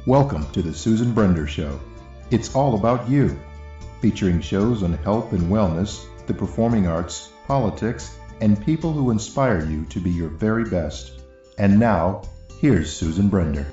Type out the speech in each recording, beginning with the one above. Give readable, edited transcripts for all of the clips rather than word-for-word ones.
Welcome to the Susan Brender Show. It's all about you, featuring shows on health and wellness, the performing arts, politics, and people who inspire you to be your very best. And now, here's Susan Brender.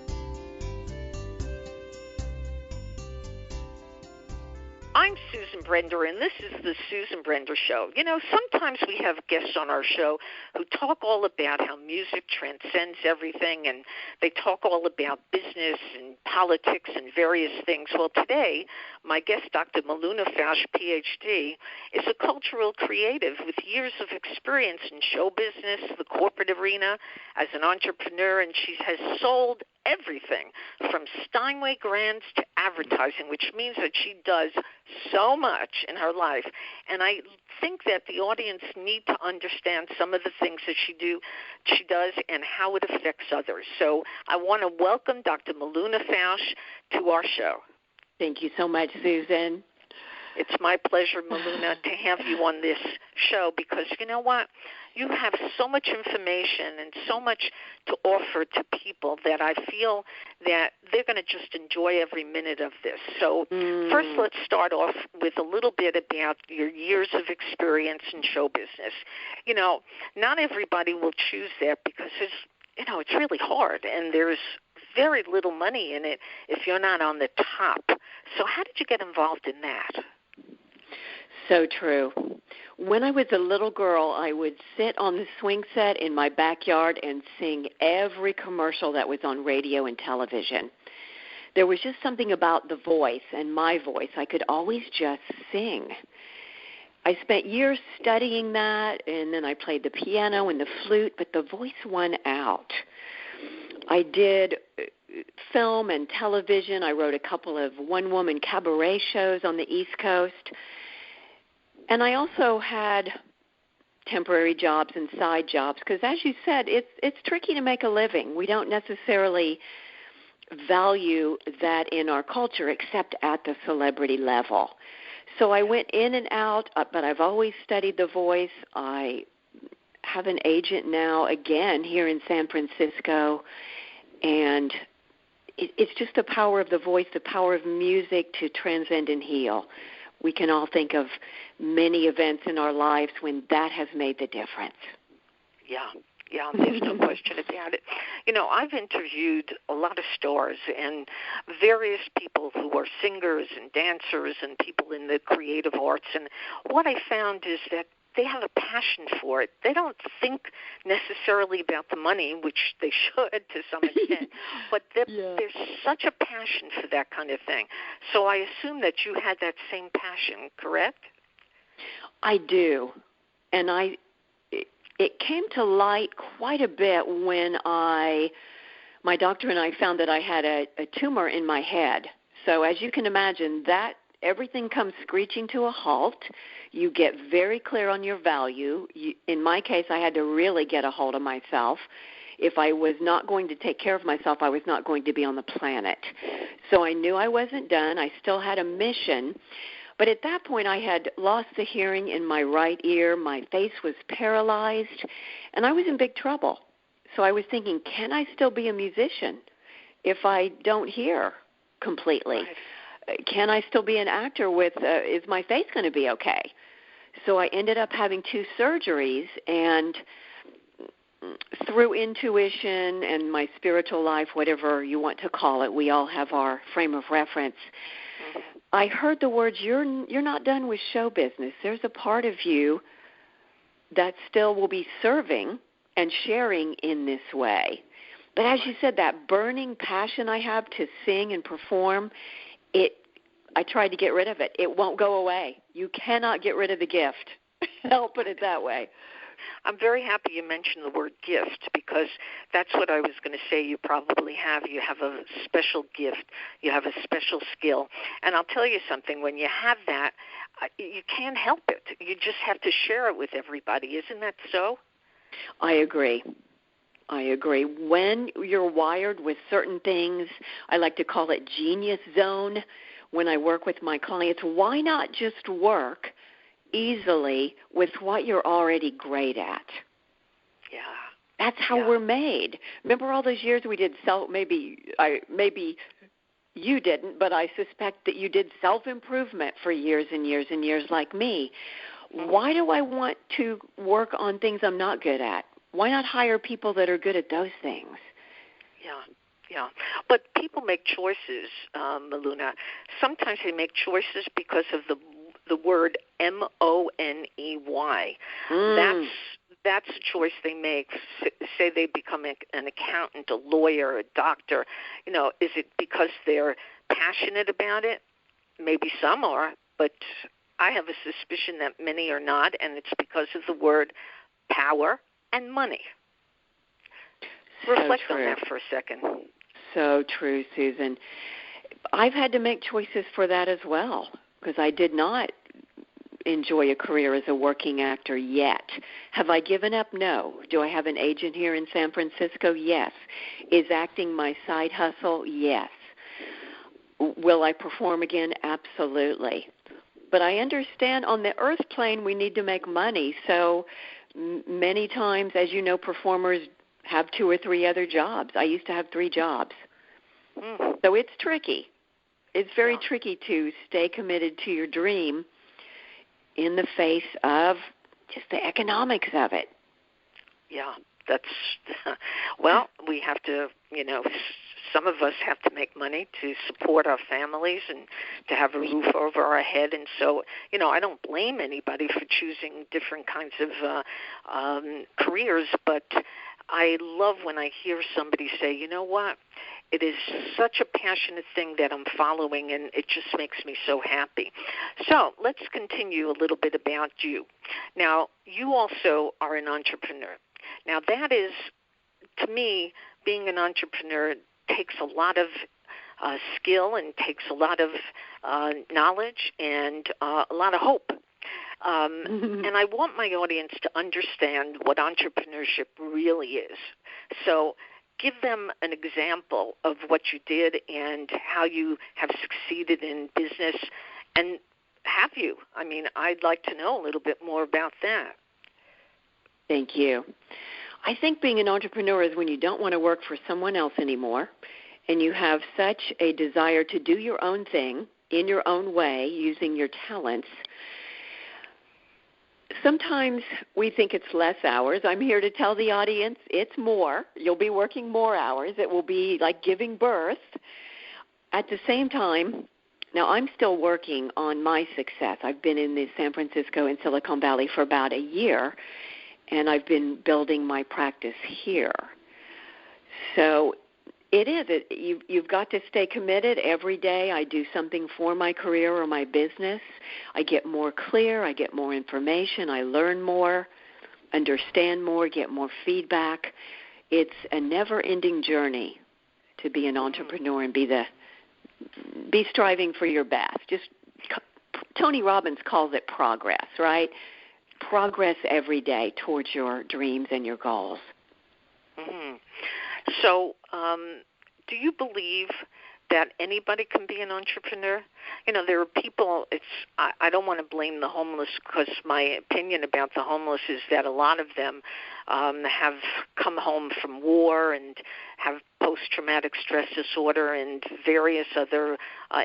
I'm Susan Brender, and this is the Susan Brender Show. You know, sometimes we have guests on our show who talk all about how music transcends everything, and they talk all about business and politics and various things. Well, today, my guest, Dr. Miluna Fausch, Ph.D., is a cultural creative with years of experience in show business, the corporate arena, as an entrepreneur, and she has sold everything from Steinway grants to advertising, which means that she does so much in her life. And I think that the audience need to understand some of the things that she does and how it affects others. So I want to welcome Dr. Miluna Fausch to our show. Thank you so much, Susan. It's my pleasure, Miluna, to have you on this show because you know what? You have so much information and so much to offer to people that I feel that they're going to just enjoy every minute of this. So first, let's start off with a little bit about your years of experience in show business. You know, not everybody will choose that because it's really hard and there's very little money in it if you're not on the top. So how did you get involved in that? So true. When I was a little girl, I would sit on the swing set in my backyard and sing every commercial that was on radio and television. There was just something about the voice and my voice. I could always just sing. I spent years studying that, and then I played the piano and the flute, but the voice won out. I did film and television. I wrote a couple of one-woman cabaret shows on the East Coast. And I also had temporary jobs and side jobs because, as you said, it's tricky to make a living. We don't necessarily value that in our culture except at the celebrity level. So I went in and out, but I've always studied the voice. I have an agent now, again, here in San Francisco, and it's just the power of the voice, the power of music to transcend and heal. We can all think of many events in our lives when that has made the difference. Yeah, there's no question about it. You know, I've interviewed a lot of stars and various people who are singers and dancers and people in the creative arts, and what I found is that they have a passion for it. They don't think necessarily about the money, which they should to some extent, but there's such a passion for that kind of thing. So I assume that you had that same passion, correct? I do. And it came to light quite a bit when my doctor and I found that I had a tumor in my head. So as you can imagine, that everything comes screeching to a halt. You get very clear on your value. In my case, I had to really get a hold of myself. If I was not going to take care of myself, I was not going to be on the planet. So I knew I wasn't done. I still had a mission. But at that point, I had lost the hearing in my right ear. My face was paralyzed, and I was in big trouble. So I was thinking, can I still be a musician if I don't hear completely? Right. Can I still be an actor is my face going to be okay? So I ended up having 2 surgeries, and through intuition and my spiritual life, whatever you want to call it, we all have our frame of reference. I heard the words, you're not done with show business. There's a part of you that still will be serving and sharing in this way. But as you said, that burning passion I have to sing and perform, I tried to get rid of it. It won't go away. You cannot get rid of the gift. I'll put it that way. I'm very happy you mentioned the word gift because that's what I was going to say you probably have. You have a special gift. You have a special skill. And I'll tell you something. When you have that, you can't help it. You just have to share it with everybody. Isn't that so? I agree. When you're wired with certain things, I like to call it genius zone. When I work with my clients, why not just work easily with what you're already great at? Yeah. That's how we're made. Remember all those years we did maybe you didn't, but I suspect that you did self-improvement for years and years and years like me. Why do I want to work on things I'm not good at? Why not hire people that are good at those things? Yeah. But people make choices, Miluna. Sometimes they make choices because of the word money. That's a choice they make. Say they become an accountant, a lawyer, a doctor. Is it because they're passionate about it? Maybe some are, but I have a suspicion that many are not, and it's because of the word power and money. Reflect on that for a second. So true, Susan. I've had to make choices for that as well, because I did not enjoy a career as a working actor yet. Have I given up? No. Do I have an agent here in San Francisco? Yes. Is acting my side hustle? Yes. Will I perform again? Absolutely. But I understand on the earth plane we need to make money, so many times, as you know, performers have 2 or 3 other jobs. I used to have 3 jobs. So it's tricky. It's very tricky to stay committed to your dream in the face of just the economics of it. Yeah, that's, well, we have to, some of us have to make money to support our families and to have a roof over our head. And so, I don't blame anybody for choosing different kinds of careers, but I love when I hear somebody say, you know what, it is such a passionate thing that I'm following, and it just makes me so happy. So let's continue a little bit about you. Now, you also are an entrepreneur. Now, that is, to me, being an entrepreneur takes a lot of skill and takes a lot of knowledge and a lot of hope. And I want my audience to understand what entrepreneurship really is. So give them an example of what you did and how you have succeeded in business. And have you? I mean, I'd like to know a little bit more about that. Thank you. I think being an entrepreneur is when you don't want to work for someone else anymore, and you have such a desire to do your own thing in your own way using your talents. Sometimes we think it's less hours. I'm here to tell the audience it's more. You'll be working more hours. It will be like giving birth. At the same time, now I'm still working on my success. I've been in the San Francisco and Silicon Valley for about a year, and I've been building my practice here. So it is. You've got to stay committed every day. I do something for my career or my business. I get more clear. I get more information. I learn more, understand more, get more feedback. It's a never-ending journey to be an entrepreneur and be striving for your best. Just Tony Robbins calls it progress, right? Progress every day towards your dreams and your goals. Mm-hmm. So, do you believe that anybody can be an entrepreneur? There are people, I don't want to blame the homeless, because my opinion about the homeless is that a lot of them have come home from war and have post-traumatic stress disorder and various other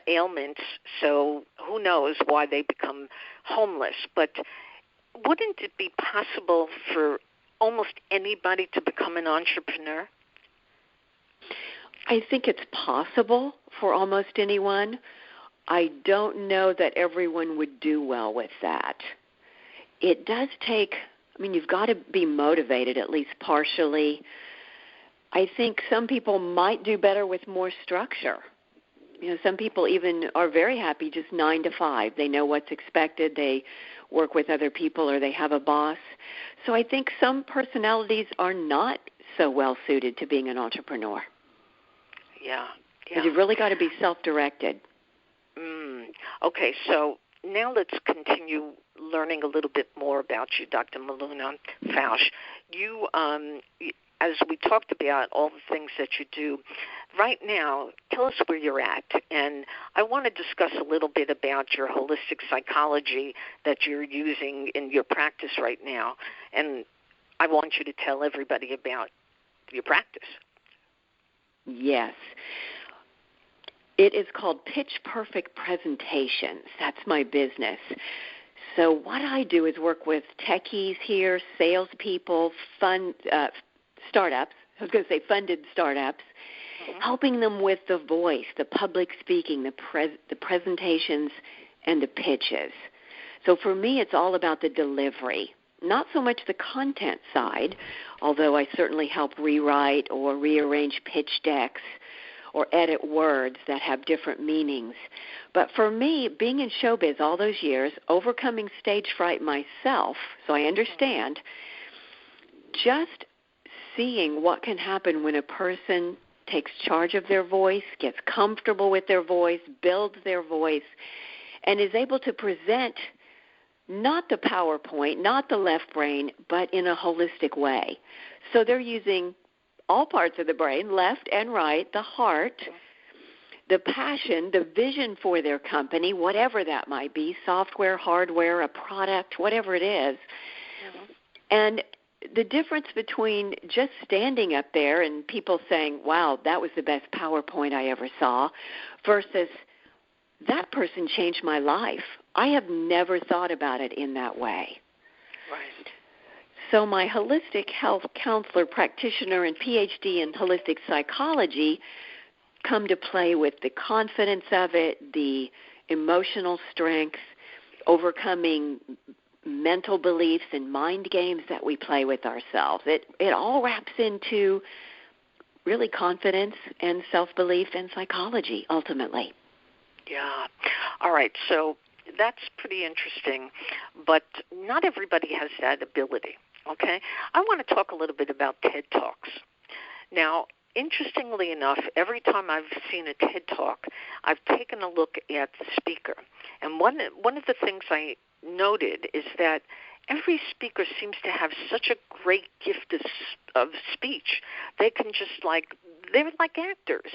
ailments. So who knows why they become homeless. But wouldn't it be possible for almost anybody to become an entrepreneur? I think it's possible for almost anyone. I don't know that everyone would do well with that. It does take, you've got to be motivated at least partially. I think some people might do better with more structure. Some people even are very happy just 9 to 5. They know what's expected. They work with other people, or they have a boss. So I think some personalities are not so well suited to being an entrepreneur. Yeah. You've really got to be self-directed. Okay, so now let's continue learning a little bit more about you, Dr. Miluna Fausch. You, as we talked about all the things that you do, right now, tell us where you're at. And I want to discuss a little bit about your holistic psychology that you're using in your practice right now. And I want you to tell everybody about your practice. Yes. It is called Pitch Perfect Presentations. That's my business. So what I do is work with techies here, salespeople, startups. I was going to say funded startups, helping them with the voice, the public speaking, the presentations, and the pitches. So for me, it's all about the delivery, not so much the content side, although I certainly help rewrite or rearrange pitch decks or edit words that have different meanings. But for me, being in showbiz all those years, overcoming stage fright myself, so I understand, just seeing what can happen when a person takes charge of their voice, gets comfortable with their voice, builds their voice, and is able to present not the PowerPoint, not the left brain, but in a holistic way. So they're using all parts of the brain, left and right, the heart, the passion, the vision for their company, whatever that might be, software, hardware, a product, whatever it is. And the difference between just standing up there and people saying, wow, that was the best PowerPoint I ever saw, versus that person changed my life. I have never thought about it in that way. Right. So my holistic health counselor, practitioner, and Ph.D. in holistic psychology come to play with the confidence of it, the emotional strength, overcoming mental beliefs and mind games that we play with ourselves. It all wraps into really confidence and self-belief and psychology, ultimately. Yeah. All right. So that's pretty interesting, but not everybody has that ability. Okay, I want to talk a little bit about TED Talks. Now, interestingly enough, every time I've seen a TED Talk, I've taken a look at the speaker. And one of the things I noted is that every speaker seems to have such a great gift of speech. They can just they're like actors,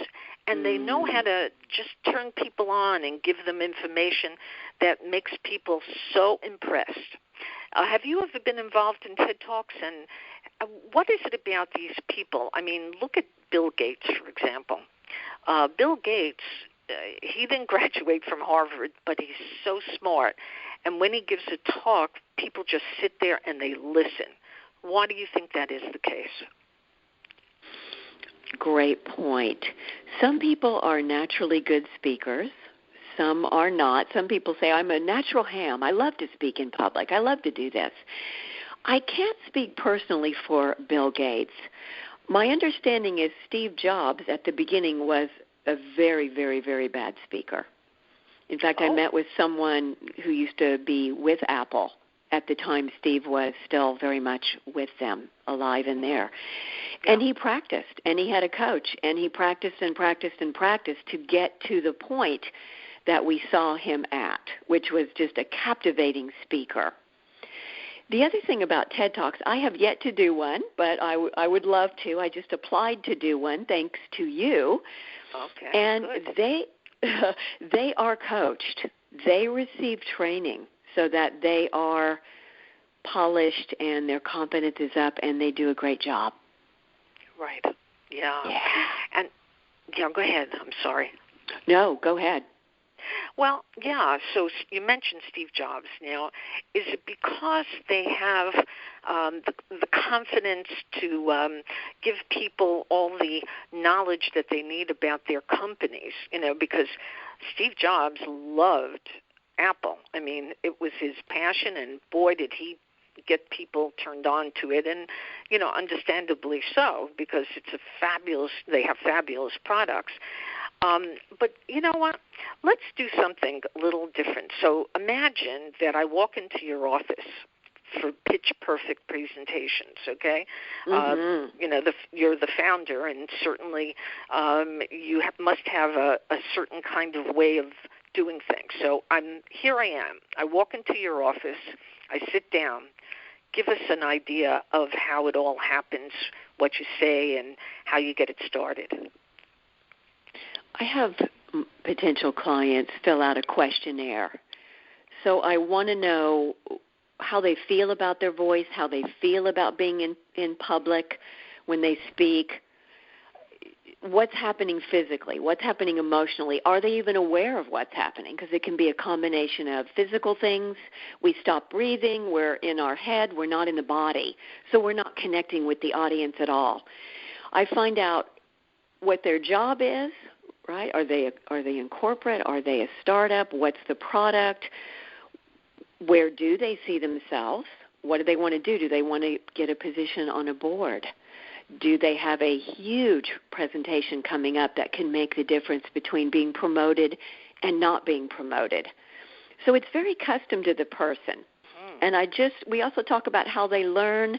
and they know how to just turn people on and give them information that makes people so impressed. Have you ever been involved in TED Talks, and what is it about these people? I mean, look at Bill Gates, for example. Bill Gates, he didn't graduate from Harvard, but he's so smart. And when he gives a talk, people just sit there and they listen. Why do you think that is the case? Great point. Some people are naturally good speakers. Some are not. Some people say, I'm a natural ham. I love to speak in public. I love to do this. I can't speak personally for Bill Gates. My understanding is Steve Jobs at the beginning was a very, very, very bad speaker. In fact, I met with someone who used to be with Apple at the time Steve was still very much with them, alive and there. And he practiced, and he had a coach, and he practiced and practiced and practiced to get to the point that we saw him at, which was just a captivating speaker. The other thing about TED Talks, I have yet to do one, but I would love to. I just applied to do one thanks to you. Okay, and good. They are coached. They receive training so that they are polished and their confidence is up and they do a great job. Right. Yeah. And go ahead. I'm sorry. No, go ahead. Well, yeah, so you mentioned Steve Jobs. Now, is it because they have the confidence to give people all the knowledge that they need about their companies? Because Steve Jobs loved Apple. I mean, it was his passion, and boy, did he get people turned on to it, and understandably so, because they have fabulous products. But you know what? Let's do something a little different. So imagine that I walk into your office for pitch perfect presentations, okay? You're the founder, and certainly you must have a certain kind of way of doing things. So here I am. I walk into your office. I sit down. Give us an idea of how it all happens, what you say, and how you get it started. I have potential clients fill out a questionnaire. So I want to know how they feel about their voice, how they feel about being in public when they speak. what's happening physically, what's happening emotionally. Are they even aware of what's happening? Because it can be a combination of physical things. We stop breathing. We're in our head. We're not in the body. So we're not connecting with the audience at all. I find out what their job is, right? Are they in corporate? Are they a startup? What's the product? Where do they see themselves? What do they want to do? Do they want to get a position on a board? Do they have a huge presentation coming up that can make the difference between being promoted and not being promoted? So it's very custom to the person. And we also talk about how they learn.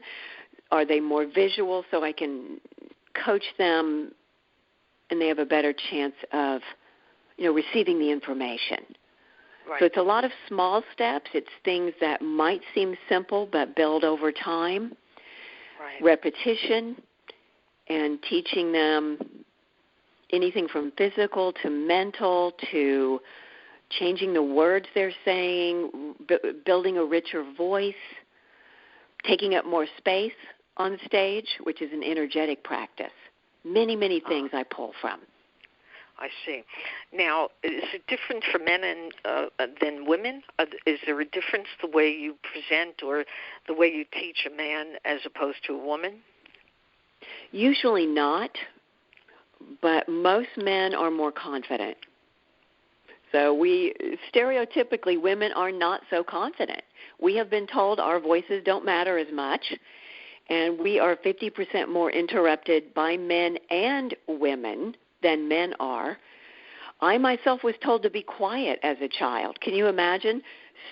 Are they more visual, so I can coach them and they have a better chance of, receiving the information. Right. So it's a lot of small steps. It's things that might seem simple but build over time. Right. Repetition, and teaching them anything from physical to mental to changing the words they're saying, building a richer voice, taking up more space on stage, which is an energetic practice. Many, many things I pull from. I see. Now, is it different for men than women? Is there a difference the way you present or the way you teach a man as opposed to a woman? Usually not, but most men are more confident. So stereotypically, women are not so confident. We have been told our voices don't matter as much, and we are 50% more interrupted by men and women than men are. I myself was told to be quiet as a child. Can you imagine?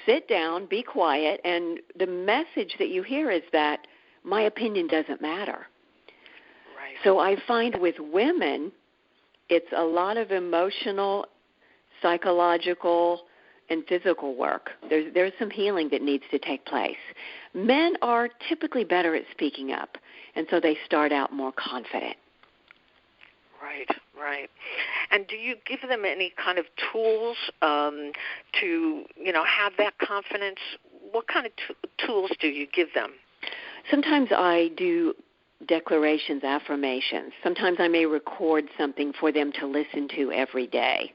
Sit down, be quiet, and the message that you hear is that my opinion doesn't matter. Right. So I find with women, it's a lot of emotional, psychological, and physical work. There's some healing that needs to take place. Men are typically better at speaking up, and so they start out more confident. Right. And do you give them any kind of tools to, have that confidence? What kind of tools do you give them? Sometimes I do declarations, affirmations. Sometimes I may record something for them to listen to every day.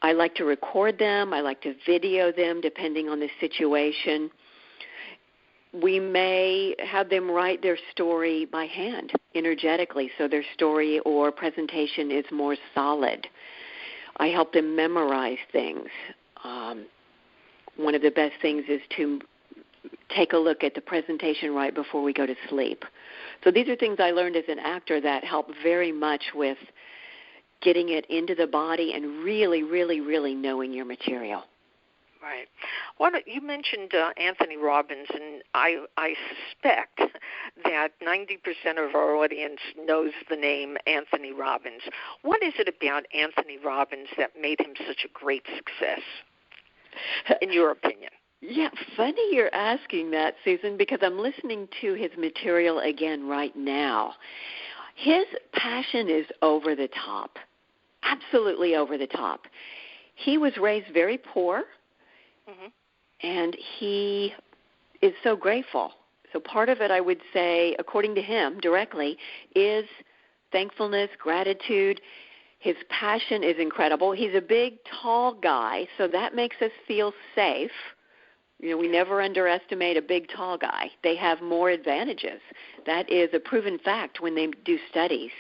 I like to record them. I like to video them depending on the situation. We may have them write their story by hand, energetically, so their story or presentation is more solid. I help them memorize things. One of the best things is to take a look at the presentation right before we go to sleep. So these are things I learned as an actor that help very much with getting it into the body and really, really, really knowing your material. Right. You mentioned Anthony Robbins, and I suspect that 90% of our audience knows the name Anthony Robbins. What is it about Anthony Robbins that made him such a great success, in your opinion? Yeah, funny you're asking that, Susan, because I'm listening to his material again right now. His passion is over the top, absolutely over the top. He was raised very poor. Mm-hmm. And he is so grateful. So part of it, I would say, according to him directly, is thankfulness, gratitude. His passion is incredible. He's a big, tall guy, so that makes us feel safe. We never underestimate a big, tall guy. They have more advantages. That is a proven fact when they do studies.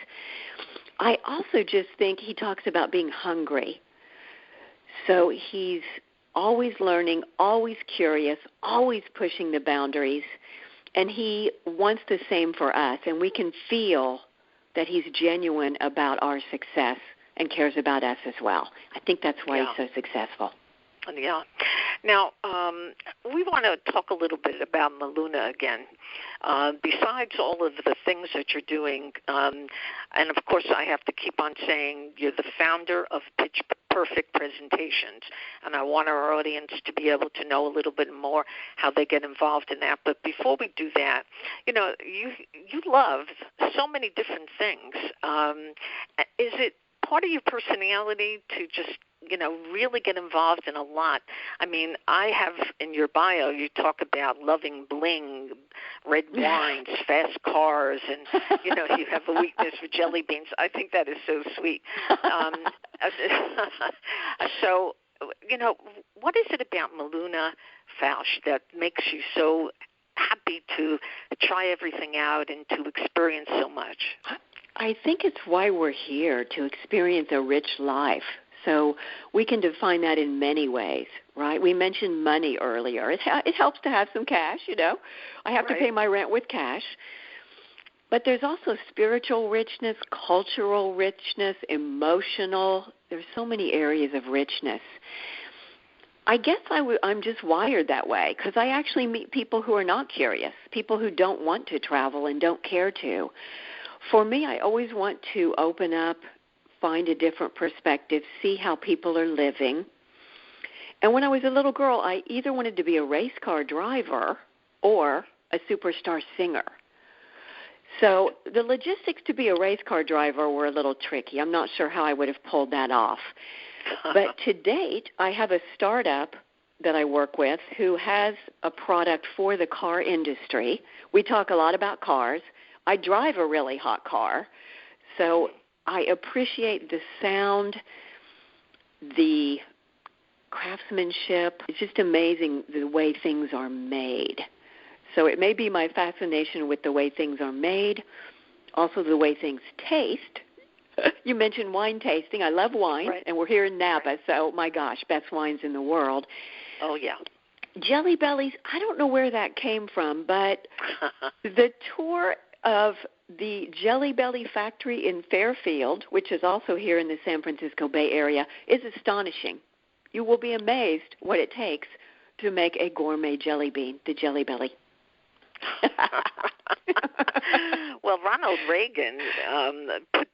I also just think he talks about being hungry. So he's always learning, always curious, always pushing the boundaries, and he wants the same for us, and we can feel that he's genuine about our success and cares about us as well. I think that's why he's so successful. Yeah. Now, we want to talk a little bit about Miluna again. Besides all of the things that you're doing, and of course I have to keep on saying you're the founder of Pitch Perfect Presentations, and I want our audience to be able to know a little bit more how they get involved in that. But before we do that, you love so many different things. Is it part of your personality to just really get involved in a lot. I mean, I have in your bio, you talk about loving bling, red wines, fast cars, and, you have a weakness for jelly beans. I think that is so sweet. So, what is it about Miluna Fausch that makes you so happy to try everything out and to experience so much? I think it's why we're here, to experience a rich life. So we can define that in many ways, right? We mentioned money earlier. It helps to have some cash, I have to pay my rent with cash. But there's also spiritual richness, cultural richness, emotional. There's so many areas of richness. I guess I'm just wired that way because I actually meet people who are not curious, people who don't want to travel and don't care to. For me, I always want to open up, find a different perspective, see how people are living. And when I was a little girl, I either wanted to be a race car driver or a superstar singer. So the logistics to be a race car driver were a little tricky. I'm not sure how I would have pulled that off. But to date, I have a startup that I work with who has a product for the car industry. We talk a lot about cars. I drive a really hot car, so I appreciate the sound, the craftsmanship. It's just amazing the way things are made. So it may be my fascination with the way things are made, also the way things taste. You mentioned wine tasting. I love wine, and we're here in Napa, so my gosh, best wines in the world. Oh, yeah. Jelly Bellies, I don't know where that came from, but the tour of the Jelly Belly factory in Fairfield, which is also here in the San Francisco Bay Area, is astonishing. You will be amazed what it takes to make a gourmet jelly bean, the Jelly Belly. Well, Ronald Reagan put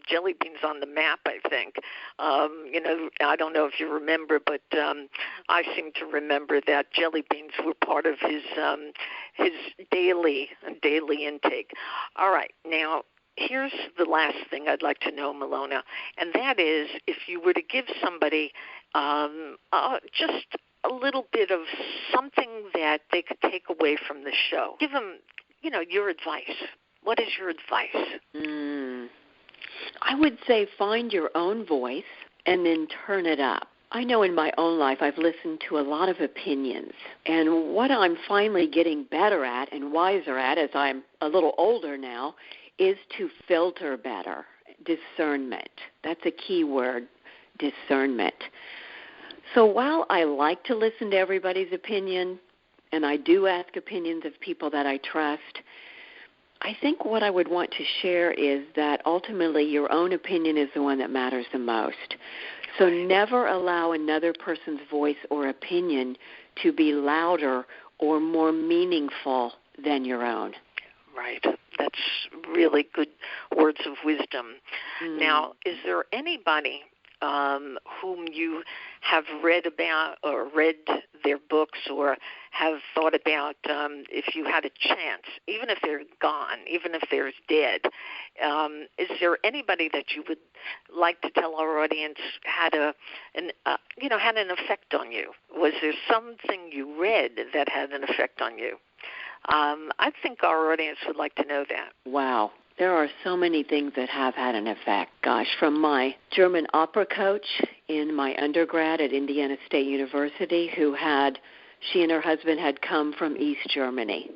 jelly beans on the map, I think. I don't know if you remember, but I seem to remember that jelly beans were part of his daily intake. All right, now here's the last thing I'd like to know, Miluna, and that is if you were to give somebody just a little bit of something that they could take away from the show. Give them, your advice. What is your advice? I would say find your own voice and then turn it up. I know in my own life I've listened to a lot of opinions, and what I'm finally getting better at and wiser at as I'm a little older now is to filter better. Discernment. That's a key word, discernment. So while I like to listen to everybody's opinion, and I do ask opinions of people that I trust, I think what I would want to share is that ultimately your own opinion is the one that matters the most. So never allow another person's voice or opinion to be louder or more meaningful than your own. Right. That's really good words of wisdom. Now, is there anybody whom you have read about or read their books or have thought about if you had a chance, even if they're gone, even if they're dead, is there anybody that you would like to tell our audience had an effect on you? Was there something you read that had an effect on you? I think our audience would like to know that. Wow. There are so many things that have had an effect. Gosh, from my German opera coach in my undergrad at Indiana State University, she and her husband had come from East Germany.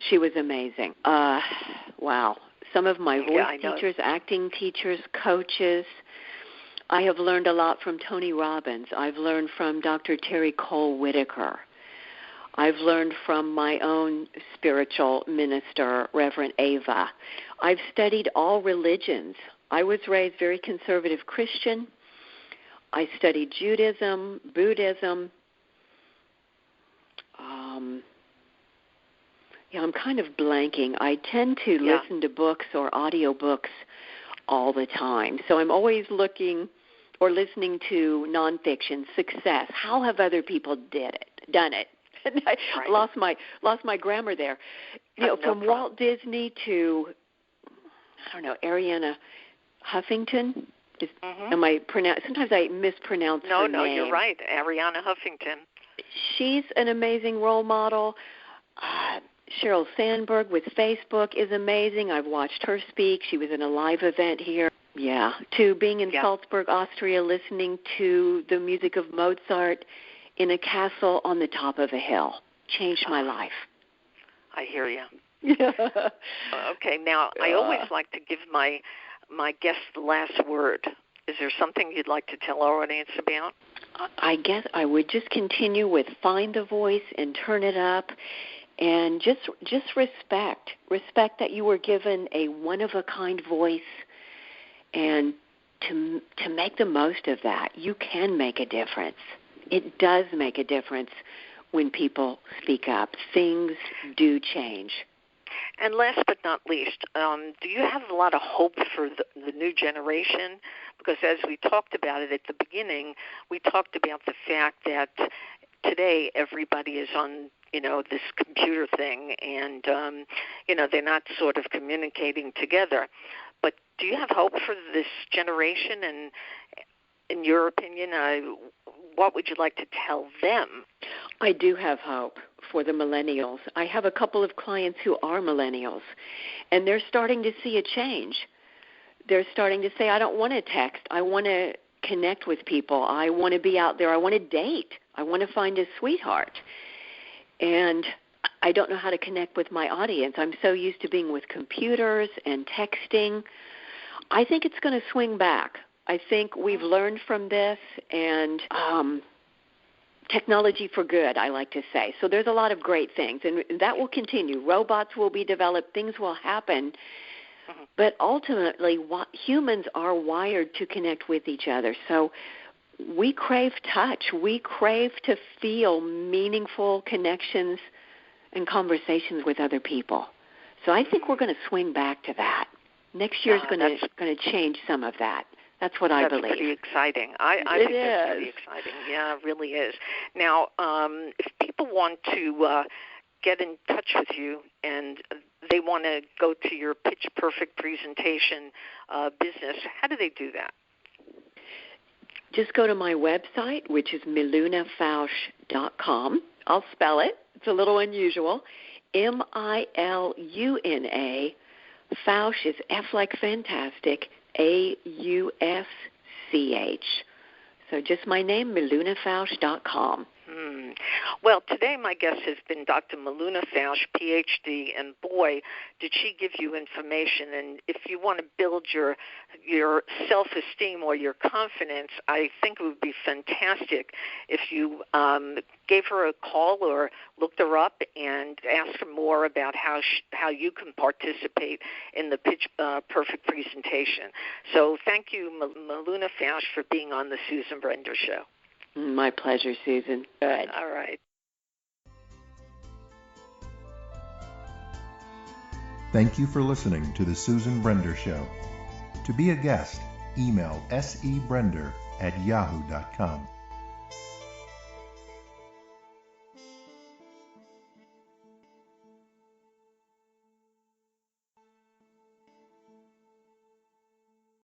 She was amazing. Wow. Some of my voice teachers, acting teachers, coaches. I have learned a lot from Tony Robbins. I've learned from Dr. Terry Cole Whitaker. I've learned from my own spiritual minister, Reverend Ava. I've studied all religions. I was raised very conservative Christian. I studied Judaism, Buddhism. I'm kind of blanking. I tend to listen to books or audiobooks all the time. So I'm always looking or listening to nonfiction, success. How have other people done it? I lost my grammar there. From Walt Disney to, Arianna Huffington. Am I sometimes I mispronounce her name. No, you're right. Ariana Huffington. She's an amazing role model. Sheryl Sandberg with Facebook is amazing. I've watched her speak. She was in a live event here. Yeah. To being in Salzburg, Austria, listening to the music of Mozart in a castle on the top of a hill. Changed my life. I hear you. Okay. Now, I always like to give my guests the last word. Is there something you'd like to tell our audience about? I guess I would just continue with find the voice and turn it up, and just respect that you were given a one-of-a-kind voice, and to make the most of that. You can make a difference. It does make a difference when people speak up. Things do change. And last but not least, do you have a lot of hope for the new generation? Because as we talked about it at the beginning, we talked about the fact that today everybody is on, this computer thing, and, they're not sort of communicating together. But do you have hope for this generation? And in your opinion, what would you like to tell them? I do have hope for the millennials. I have a couple of clients who are millennials, and they're starting to see a change. They're starting to say, I don't want to text. I want to connect with people. I want to be out there. I want to date. I want to find a sweetheart. And I don't know how to connect with my audience. I'm so used to being with computers and texting. I think it's going to swing back. I think we've learned from this, and technology for good, I like to say. So there's a lot of great things, and that will continue. Robots will be developed. Things will happen. But ultimately, humans are wired to connect with each other. So we crave touch. We crave to feel meaningful connections and conversations with other people. So I think we're going to swing back to that. Next year is going to change some of that. That's what I believe. That's pretty exciting. I think that's pretty exciting. Yeah, it really is. Now, if people want to get in touch with you and they want to go to your Pitch Perfect presentation business, how do they do that? Just go to my website, which is milunafausch.com. I'll spell it. It's a little unusual. Miluna. Fausch is F like fantastic, AUSCH. So just my name, milunafausch.com. Well, today my guest has been Dr. Miluna Fausch, Ph.D., and boy, did she give you information. And if you want to build your self-esteem or your confidence, I think it would be fantastic if you gave her a call or looked her up and asked her more about how you can participate in the Pitch Perfect presentation. So thank you, Miluna Fausch, for being on the Susan Brender Show. My pleasure, Susan. Good. All right. Thank you for listening to The Susan Brender Show. To be a guest, email sebrender@yahoo.com.